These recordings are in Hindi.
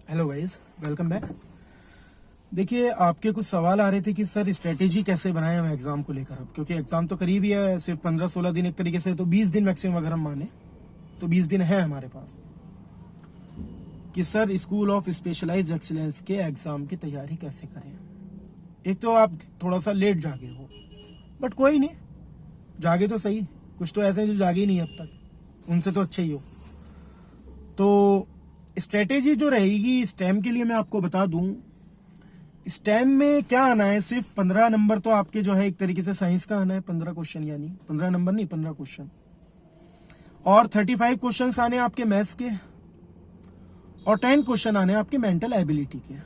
Hello guys, welcome back. देखिए, आपके कुछ सवाल आ रहे थे कि सर स्ट्रेटेजी कैसे बनाएं हम एग्जाम को लेकर। अब क्योंकि एग्जाम तो करीब ही है, सिर्फ 15-16 दिन, एक तरीके से तो 20 दिन मैक्सिमम अगर हम माने तो 20 दिन है हमारे पास कि sir school of specialized excellence के एग्जाम की तैयारी कैसे करें। एक तो आप थोड़ा सा लेट जागे हो, बट कोई नहीं, जागे तो सही। कुछ तो ऐसे हैं जो जागे ही नहीं अब तक, उनसे तो अच्छे ही हो। तो स्ट्रेटेजी जो रहेगी स्टेम के लिए मैं आपको बता दूं, स्टेम में क्या आना है, सिर्फ 15 नंबर तो आपके जो है एक तरीके से साइंस का आना है, 15 क्वेश्चन, यानी 15 नंबर नहीं 15 क्वेश्चन, और 35 क्वेश्चन आने आपके मैथ्स के, और 10 क्वेश्चन आने आपके मेंटल एबिलिटी के।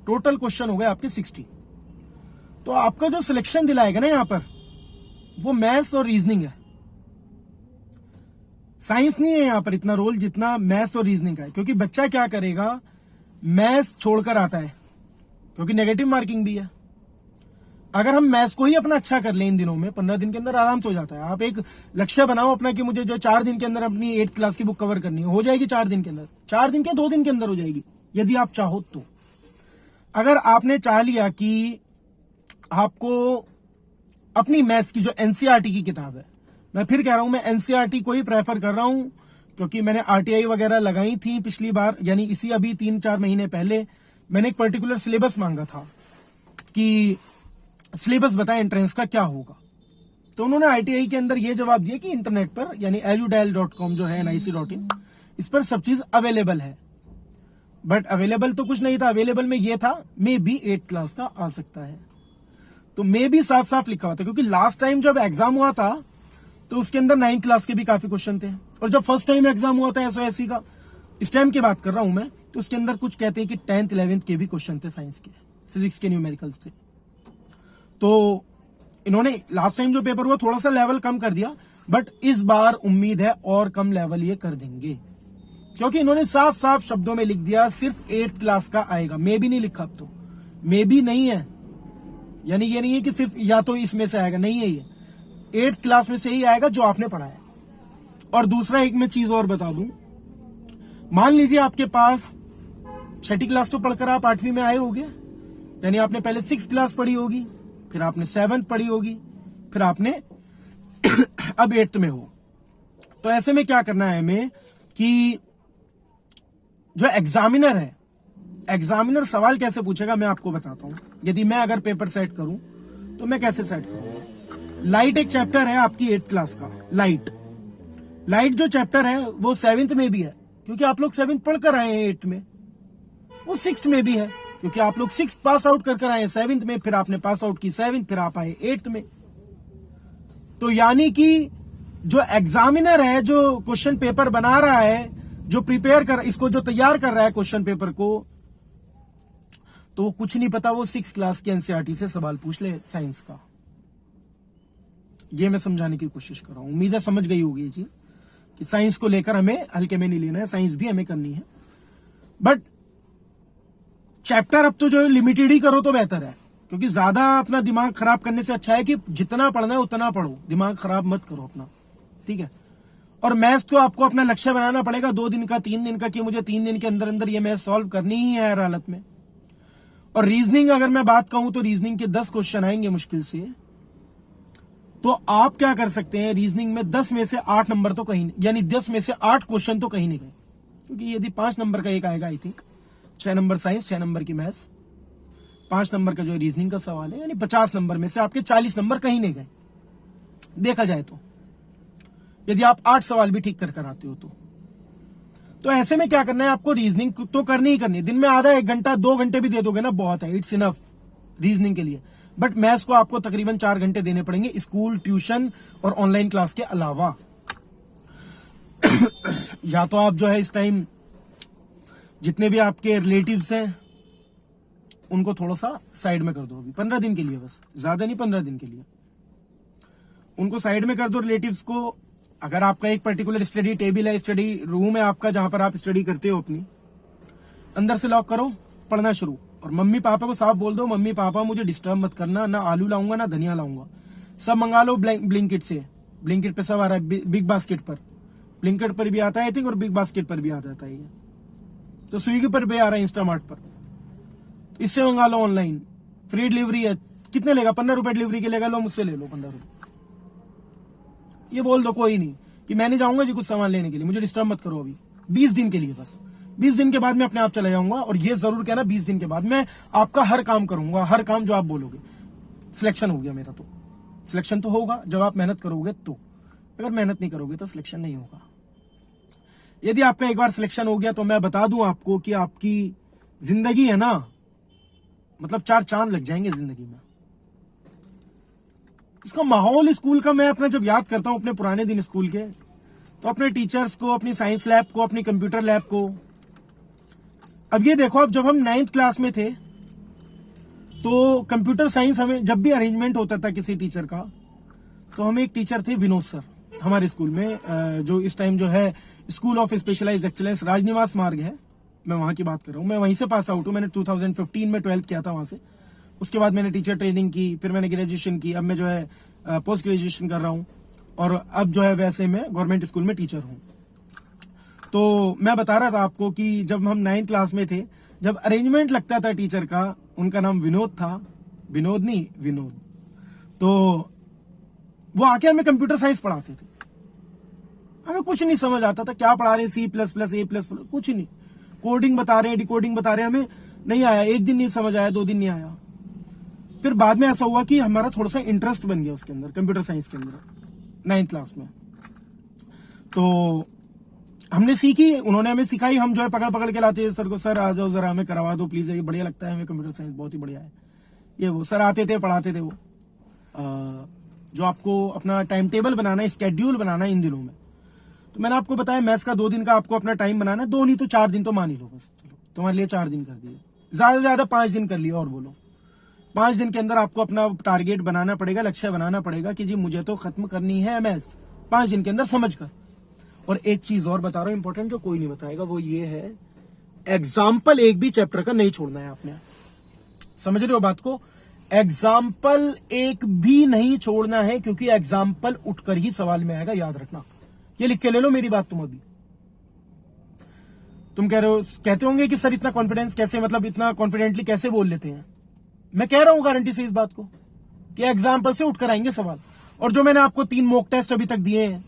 टोटल क्वेश्चन हो गए आपके 60। तो आपका जो सिलेक्शन दिलाएगा ना यहाँ पर, वो मैथ्स और रीजनिंग है। साइंस नहीं है यहाँ पर इतना रोल जितना मैथ्स और रीजनिंग का है, क्योंकि बच्चा क्या करेगा, मैथ्स छोड़कर आता है क्योंकि नेगेटिव मार्किंग भी है। अगर हम मैथ्स को ही अपना अच्छा कर लें इन दिनों में, 15 दिन के अंदर आराम से हो जाता है। आप एक लक्ष्य बनाओ अपना कि मुझे जो 4 दिन के अंदर अपनी 8th क्लास की बुक कवर करनी है, हो जाएगी 4 दिन के अंदर, 4 दिन के 2 दिन के अंदर हो जाएगी यदि आप चाहो तो। अगर आपने चाह लिया कि आपको अपनी मैथ्स की जो एनसीईआरटी की किताब है, मैं फिर कह रहा हूं मैं एनसीईआरटी को ही प्रेफर कर रहा हूं, क्योंकि मैंने आरटीआई वगैरह लगाई थी पिछली बार, यानी इसी अभी 3-4 महीने पहले मैंने एक पर्टिकुलर सिलेबस मांगा था कि सिलेबस बताएं एंट्रेंस का क्या होगा। तो उन्होंने आईटीआई के अंदर ये जवाब दिया कि इंटरनेट पर, यानी edu.com जो है nic.in, इस पर सब चीज अवेलेबल है। बट अवेलेबल तो कुछ नहीं था, अवेलेबल में ये था मे बी 8th क्लास का आ सकता है। तो मे भी साफ साफ लिखा हुआ था, क्योंकि लास्ट टाइम जब एग्जाम हुआ था तो उसके अंदर 9th क्लास के भी काफी क्वेश्चन थे, और जब फर्स्ट टाइम एग्जाम हुआ था एसओएससी का, इस टाइम की बात कर रहा हूं मैं, तो उसके अंदर कुछ कहते हैं कि 10th 11th के भी क्वेश्चन थे साइंस के, फिजिक्स के न्यूमेरिकल्स थे। तो इन्होंने लास्ट टाइम जो पेपर हुआ थोड़ा सा लेवल कम कर दिया, बट इस बार उम्मीद है और कम लेवल ये कर देंगे, क्योंकि इन्होंने साफ साफ शब्दों में लिख दिया सिर्फ 8th क्लास का आएगा। मे भी नहीं लिखा, अब तो मे भी नहीं है, यानी ये नहीं है कि सिर्फ या तो इसमें से आएगा, नहीं है, ये 8th क्लास में से ही आएगा जो आपने पढ़ा है। और दूसरा एक मैं चीज और बता दूं, मान लीजिए आपके पास 6ठी क्लास तो पढ़कर आप 8वीं में आए होगे, यानी आपने पहले 6th क्लास पढ़ी होगी, फिर आपने 7th पढ़ी होगी, फिर आपने अब 8th में हो। तो ऐसे में क्या करना है हमें कि जो एग्जामिनर है, एग्जामिनर सवाल कैसे पूछेगा मैं आपको बताता हूं। यदि मैं अगर पेपर सेट करूं तो मैं कैसे सेट करूं। लाइट एक चैप्टर है आपकी 8th क्लास का, लाइट जो चैप्टर है वो 7th में भी है, क्योंकि आप लोग 7th पढ़कर आए हैं 8th में। वो 6th में भी है, क्योंकि आप लोग 6th पास आउट कर आए हैं 7th में, फिर आपने पास आउट की 7th, फिर आप आए 8th में। तो यानी कि जो एग्जामिनर है, जो क्वेश्चन पेपर बना रहा है, जो प्रिपेयर कर, इसको जो तैयार कर रहा है क्वेश्चन पेपर को, तो कुछ नहीं पता वो 6th क्लास की एनसीईआरटी से सवाल पूछ ले साइंस का। ये मैं समझाने की कोशिश कर रहा हूं, उम्मीद है समझ गई होगी ये चीज कि साइंस को लेकर हमें हल्के में नहीं लेना है, साइंस भी हमें करनी है, बट चैप्टर अब तो जो लिमिटेड ही करो तो बेहतर है, क्योंकि ज्यादा अपना दिमाग खराब करने से अच्छा है कि जितना पढ़ना है उतना पढ़ो, दिमाग खराब मत करो अपना, ठीक है। और मैथ्स को आपको अपना लक्ष्य बनाना पड़ेगा 2 दिन का, 3 दिन का, कि मुझे 3 दिन के अंदर अंदर ये मैथ सॉल्व करनी ही है हर हालत में। और रीजनिंग अगर मैं बात कहूं तो रीजनिंग के 10 क्वेश्चन आएंगे मुश्किल से। तो आप क्या कर सकते हैं, रीजनिंग में 10 में से 8 नंबर तो कहीं, यानी 10 में से 8 क्वेश्चन तो कहीं नहीं गए, क्योंकि यदि 5 नंबर का एक आएगा, I think 6 number science, 6 number की मैथ्स, 5 नंबर का जो रीजनिंग का सवाल है, यानी 50 नंबर में से आपके 40 नंबर कहीं नहीं गए देखा जाए तो, यदि आप 8 सवाल भी ठीक कर आते हो तो ऐसे में क्या करना है आपको, रीजनिंग तो करनी ही करनी है। दिन में आधा 1 घंटा 2 घंटे भी दे दोगे ना, बहुत है, इट्स इनफ रीजनिंग के लिए। बट मैथ्स को आपको तकरीबन 4 घंटे देने पड़ेंगे, स्कूल, ट्यूशन और ऑनलाइन क्लास के अलावा। या तो आप जो है इस टाइम जितने भी आपके रिलेटिव्स हैं उनको थोड़ा सा साइड में कर दो, अभी 15 दिन के लिए, बस ज्यादा नहीं, 15 दिन के लिए उनको साइड में कर दो रिलेटिव्स को। अगर आपका एक पर्टिकुलर स्टडी टेबल है, स्टडी रूम है आपका, जहां पर आप स्टडी करते हो अपनी, अंदर से लॉक करो, पढ़ना शुरू। और मम्मी पापा को साफ बोल दो, मम्मी पापा मुझे डिस्टर्ब मत करना, ना आलू लाऊंगा ना धनिया लाऊंगा, सब मंगा लो ब्लिंकिट से, ब्लिंकिट पे सब आ रहा है, बिग बास्केट पर, ब्लिंकिट पर भी आता है आई थिंक, और बिग बास्केट पर भी आ जाता है ये। तो स्विगी पर भी आ रहा है, इंस्टामार्ट पर, तो इससे मंगा लो ऑनलाइन, फ्री डिलीवरी है। कितने लेगा? 15 रुपए डिलीवरी के लेगा, लो मुझसे ले लो 15 रुपए। ये बोल दो कोई नहीं कि मैं नहीं जाऊंगा जी कुछ सामान लेने के लिए, मुझे डिस्टर्ब मत करो अभी 20 दिन के लिए, बस 20 दिन के बाद मैं अपने आप चला जाऊंगा। और ये जरूर कहना 20 दिन के बाद मैं आपका हर काम करूंगा, हर काम जो आप बोलोगे। सिलेक्शन हो गया मेरा, तो सिलेक्शन तो होगा जब आप मेहनत करोगे, तो अगर मेहनत नहीं करोगे तो सिलेक्शन नहीं होगा। यदि आपका एक बार सिलेक्शन हो गया तो मैं बता दूं आपको कि आपकी जिंदगी है ना, मतलब 4 चांद लग जाएंगे जिंदगी में। इसका माहौल स्कूल का मैं अपना जब याद करता हूं अपने पुराने दिन स्कूल के, तो अपने टीचर्स को, अपनी साइंस लैब को, अपनी कंप्यूटर लैब को। अब ये देखो, अब जब हम 9th क्लास में थे तो कंप्यूटर साइंस हमें जब भी अरेंजमेंट होता था किसी टीचर का, तो हमें एक टीचर थे विनोद सर हमारे स्कूल में, जो इस टाइम जो है स्कूल ऑफ स्पेशलाइज्ड एक्सीलेंस राजनिवास मार्ग है, मैं वहां की बात कर रहा हूं। मैं वहीं से पास आउट हूं, मैंने 2015 में 12th किया था वहां से। उसके बाद मैंने टीचर ट्रेनिंग की, फिर मैंने ग्रेजुएशन की, अब मैं जो है पोस्ट ग्रेजुएशन कर रहा हूं, और अब जो है वैसे मैं गवर्नमेंट स्कूल में टीचर हूं। तो मैं बता रहा था आपको कि जब हम 9th क्लास में थे, जब अरेंजमेंट लगता था टीचर का, उनका नाम विनोद था, विनोद नहीं विनोद, तो वो आके हमें कंप्यूटर साइंस पढ़ाते थे। हमें कुछ नहीं समझ आता था क्या पढ़ा रहे, C++, A++, कुछ नहीं। कोडिंग बता रहे हैं, डिकोडिंग बता रहे हैं, हमें नहीं आया, एक दिन नहीं समझ आया, 2 दिन नहीं आया। फिर बाद में ऐसा हुआ कि हमारा थोड़ा सा इंटरेस्ट बन गया उसके अंदर, कंप्यूटर साइंस के अंदर 9th क्लास में। तो हमने सीखी, उन्होंने हमें सिखाई, हम जो है पकड़ पकड़ के लाते थे सर को, सर आ जाओ जरा हमें करवा दो प्लीज, ये बढ़िया लगता है हमें कंप्यूटर साइंस, बहुत ही बढ़िया है ये वो। सर आते थे, पढ़ाते थे वो। जो आपको अपना टाइम टेबल बनाना है, स्केड्यूल बनाना है इन दिनों में, तो मैंने आपको बताया मैथ्स का 2 दिन का आपको अपना टाइम बनाना है, 2 नहीं तो 4 दिन तो मान ही लो, बस चलो तुम्हारे लिए 4 दिन कर दिए, ज्यादा से ज्यादा 5 दिन कर लिया, और बोलो 5 दिन के अंदर आपको अपना टारगेट बनाना पड़ेगा, लक्ष्य बनाना पड़ेगा कि जी मुझे तो खत्म करनी है मैथ्स 5 दिन के अंदर समझ कर। और एक चीज और बता रहा हूं इंपॉर्टेंट, जो कोई नहीं बताएगा, वो ये है एग्जाम्पल एक भी चैप्टर का नहीं छोड़ना है आपने। समझ रहे हो बात को? एग्जाम्पल एक भी नहीं छोड़ना है, क्योंकि एग्जाम्पल उठकर ही सवाल में आएगा, याद रखना। ये लिख के ले लो मेरी बात तुम अभी। तुम कह रहे हो, कहते होंगे कि सर इतना कॉन्फिडेंस कैसे, मतलब इतना कॉन्फिडेंटली कैसे बोल लेते हैं। मैं कह रहा हूं गारंटी से इस बात को कि एग्जाम्पल से उठकर आएंगे सवाल। और जो मैंने आपको 3 मॉक टेस्ट अभी तक दिए हैं,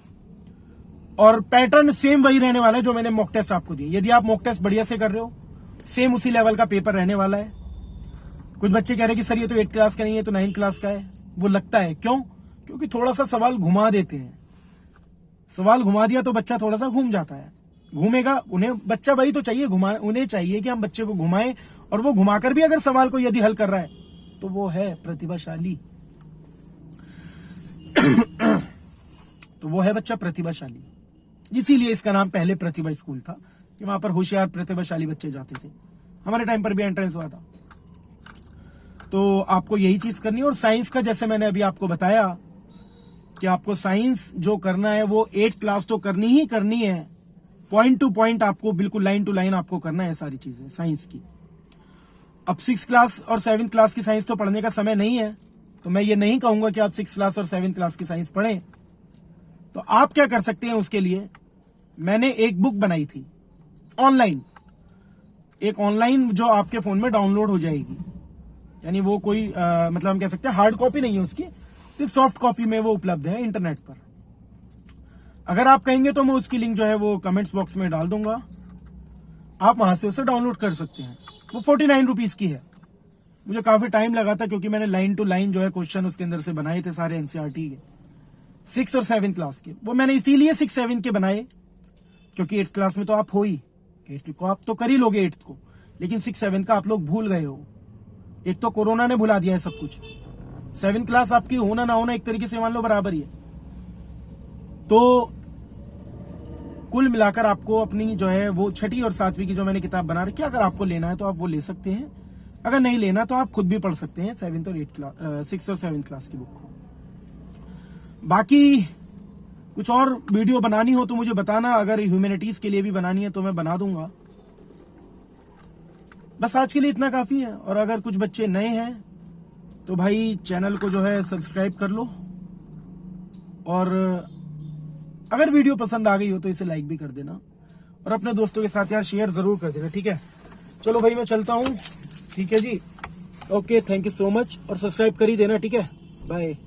और पैटर्न सेम वही रहने वाला है जो मैंने मॉक टेस्ट आपको दिए। यदि आप मॉक टेस्ट बढ़िया से कर रहे हो, सेम उसी लेवल का पेपर रहने वाला है। कुछ बच्चे कह रहे हैं कि सर ये तो 8th क्लास का नहीं है, तो 9th क्लास का है। वो लगता है, क्यों? क्योंकि थोड़ा सा सवाल घुमा देते हैं। सवाल घुमा दिया तो बच्चा थोड़ा सा घूम जाता है, घूमेगा। उन्हें बच्चा वही तो चाहिए, घुमा, उन्हें चाहिए कि हम बच्चे को घुमाएं, और वो घुमाकर भी अगर सवाल को यदि हल कर रहा है तो वो है प्रतिभाशाली। तो वो है बच्चा प्रतिभाशाली। इसीलिए इसका नाम पहले प्रतिभा स्कूल था, कि वहां पर होशियार प्रतिभाशाली बच्चे जाते थे। हमारे टाइम पर भी एंट्रेंस हुआ था। तो आपको यही चीज करनी है। और साइंस का जैसे मैंने अभी आपको बताया कि आपको साइंस जो करना है वो 8th क्लास तो करनी ही करनी है, पॉइंट टू पॉइंट आपको, बिल्कुल लाइन टू लाइन आपको करना है सारी चीजें साइंस की। अब 6th क्लास और 7th क्लास की साइंस तो पढ़ने का समय नहीं है, तो मैं ये नहीं कहूंगा कि आप 6th क्लास और 7th क्लास की साइंस पढ़ें। तो आप क्या कर सकते हैं उसके लिए, मैंने एक बुक बनाई थी ऑनलाइन, एक ऑनलाइन जो आपके फोन में डाउनलोड हो जाएगी, यानी वो कोई मतलब हम कह सकते हैं हार्ड कॉपी नहीं है उसकी, सिर्फ सॉफ्ट कॉपी में वो उपलब्ध है इंटरनेट पर। अगर आप कहेंगे तो मैं उसकी लिंक जो है वो कमेंट्स बॉक्स में डाल दूंगा, आप वहां से उसे डाउनलोड कर सकते हैं। वो 49 रुपीज की है। मुझे काफी टाइम लगा था, क्योंकि मैंने लाइन टू लाइन जो है क्वेश्चन उसके अंदर से बनाए थे सारे एनसीईआरटी के, 6th और 7th क्लास के। वो मैंने इसीलिए 6, 7 के बनाए, क्योंकि 8th क्लास में तो आप हो ही, 8th को आप तो कर ही लोगे 8th को, लेकिन 6, 7 का आप लोग भूल गए हो। एक तो कोरोना ने भुला दिया है सब कुछ। 7th क्लास आपकी होना ना होना एक तरीके से मान लो बराबर ही है। तो कुल मिलाकर आपको अपनी जो है वो 6ठी और 7वीं की जो मैंने किताब बना रखी है, अगर आपको लेना है तो आप वो ले सकते हैं, अगर नहीं लेना तो आप खुद भी पढ़ सकते हैं 7th और 8th क्लास, 6th और 7th क्लास की बुक को। बाकी कुछ और वीडियो बनानी हो तो मुझे बताना, अगर ह्यूमैनिटीज के लिए भी बनानी है तो मैं बना दूंगा। बस आज के लिए इतना काफी है। और अगर कुछ बच्चे नए हैं तो भाई चैनल को जो है सब्सक्राइब कर लो, और अगर वीडियो पसंद आ गई हो तो इसे लाइक भी कर देना। और अपने दोस्तों के साथ यार शेयर जरूर कर देना, ठीक है। चलो भाई मैं चलता हूँ, ठीक है जी। Okay, thank you so much, और सब्सक्राइब कर ही देना, ठीक है। बाय।